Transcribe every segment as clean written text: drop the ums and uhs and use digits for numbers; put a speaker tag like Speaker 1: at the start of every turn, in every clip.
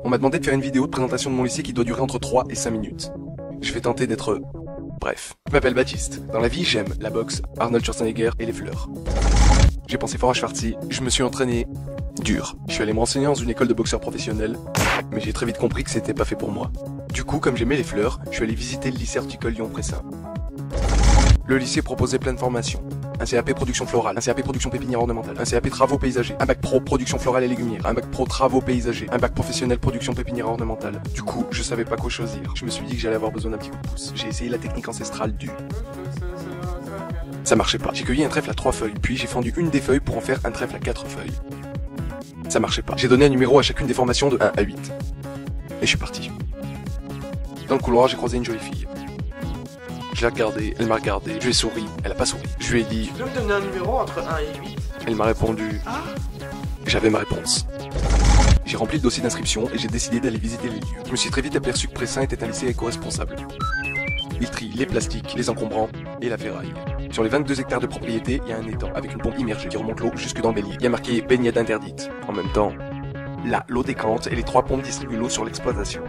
Speaker 1: On m'a demandé de faire une vidéo de présentation de mon lycée qui doit durer entre 3 et 5 minutes. Je vais tenter d'être... bref. Je m'appelle Baptiste. Dans la vie, j'aime la boxe, Arnold Schwarzenegger et les fleurs. J'ai pensé fort à Schwarzy, je me suis entraîné dur. Je suis allé me renseigner dans une école de boxeurs professionnels, mais j'ai très vite compris que c'était pas fait pour moi. Du coup, comme j'aimais les fleurs, je suis allé visiter le lycée horticole Lyon-Pressin. Le lycée proposait plein de formations. Un CAP production florale, un CAP production pépinière ornementale, un CAP travaux paysagers, un bac pro production florale et légumière, un bac pro travaux paysagers, un bac professionnel production pépinière ornementale. Du coup, je savais pas quoi choisir. Je me suis dit que j'allais avoir besoin d'un petit coup de pouce. J'ai essayé la technique ancestrale du... Ça marchait pas. J'ai cueilli un trèfle à 3 feuilles, puis j'ai fendu une des feuilles pour en faire un trèfle à 4 feuilles. Ça marchait pas. J'ai donné un numéro à chacune des formations de 1 à 8. Et je suis parti. Dans le couloir, j'ai croisé une jolie fille. Je l'ai regardée, elle m'a regardé, je lui ai souri, elle a pas souri. Je lui ai dit...
Speaker 2: Tu peux me donner un numéro entre 1 et 8?
Speaker 1: Elle m'a répondu... J'avais ma réponse. J'ai rempli le dossier d'inscription et j'ai décidé d'aller visiter les lieux. Je me suis très vite aperçu que Pressin était un lycée éco-responsable. Il trie les plastiques, les encombrants et la ferraille. Sur les 22 hectares de propriété, il y a un étang avec une pompe immergée qui remonte l'eau jusque dans le bélier. Il y a marqué baignade interdite. En même temps, là, l'eau décante et les 3 pompes distribuent l'eau sur l'exploitation.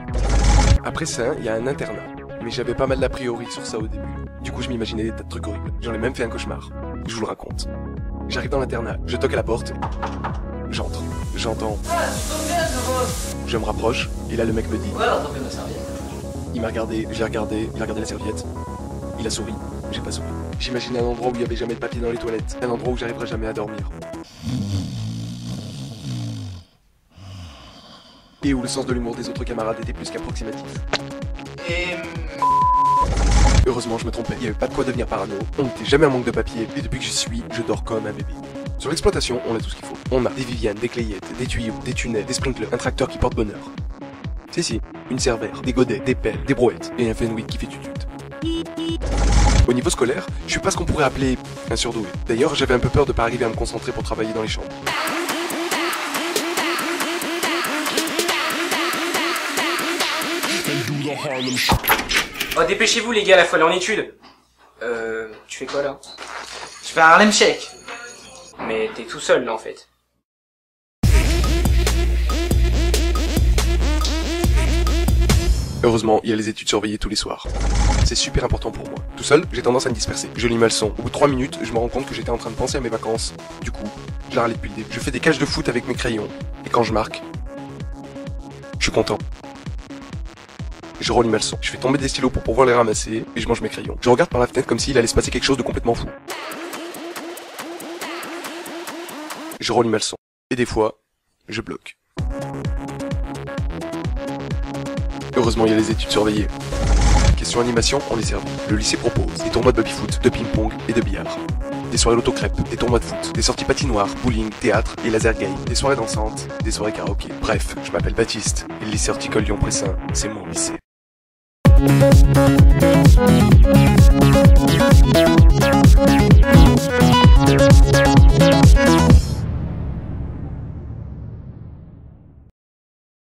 Speaker 1: Après ça, il y a un internat. Mais j'avais pas mal d'a priori sur ça au début. Du coup, je m'imaginais des tas de trucs horribles. J'en ai même fait un cauchemar. Je vous le raconte. J'arrive dans l'internat, je toque à la porte. J'entre. J'entends. Je me rapproche, et là le mec me dit...
Speaker 2: Ouais, alors t'en fais ma serviette.
Speaker 1: Il m'a regardé, j'ai regardé, il a regardé la serviette. Il a souri, j'ai pas souri. J'imaginais un endroit où il y avait jamais de papier dans les toilettes. Un endroit où j'arriverais jamais à dormir. Et où le sens de l'humour des autres camarades était plus qu'approximatif. Heureusement, je me trompais. Il n'y avait pas de quoi devenir parano. On n'était jamais en manque de papier. Et depuis que j'y suis, je dors comme un bébé. Sur l'exploitation, on a tout ce qu'il faut. On a des Vivianes, des clayettes, des tuyaux, des tunnels, des sprinklers, un tracteur qui porte bonheur. Si, une servère, des godets, des pelles, des brouettes et un Fenwick qui fait tutut. Au niveau scolaire, je suis pas ce qu'on pourrait appeler un surdoué. D'ailleurs, j'avais un peu peur de pas arriver à me concentrer pour travailler dans les champs.
Speaker 2: Oh, dépêchez-vous les gars, la faut aller en études. Tu fais quoi là? Je fais un Harlem Shake. Mais t'es tout seul là en fait.
Speaker 1: Heureusement, il y a les études surveillées tous les soirs. C'est super important pour moi. Tout seul, j'ai tendance à me disperser. Je lis ma leçon. Au bout de 3 minutes, je me rends compte que j'étais en train de penser à mes vacances. Du coup, je la râle depuis le début. Je fais des cages de foot avec mes crayons. Et quand je marque, je suis content. Je relis ma leçon. Je fais tomber des stylos pour pouvoir les ramasser. Et je mange mes crayons. Je regarde par la fenêtre comme s'il allait se passer quelque chose de complètement fou. Je relis ma leçon. Et des fois, je bloque. Heureusement, il y a les études surveillées. Question animation, on est servi. Le lycée propose des tournois de baby-foot, de ping-pong et de billard. Des soirées l'autocrêpe, des tournois de foot, des sorties patinoires, bowling, théâtre et laser game, des soirées dansantes, des soirées karaoké. Bref, je m'appelle Baptiste et le lycée horticole Lyon-Pressin, c'est mon lycée.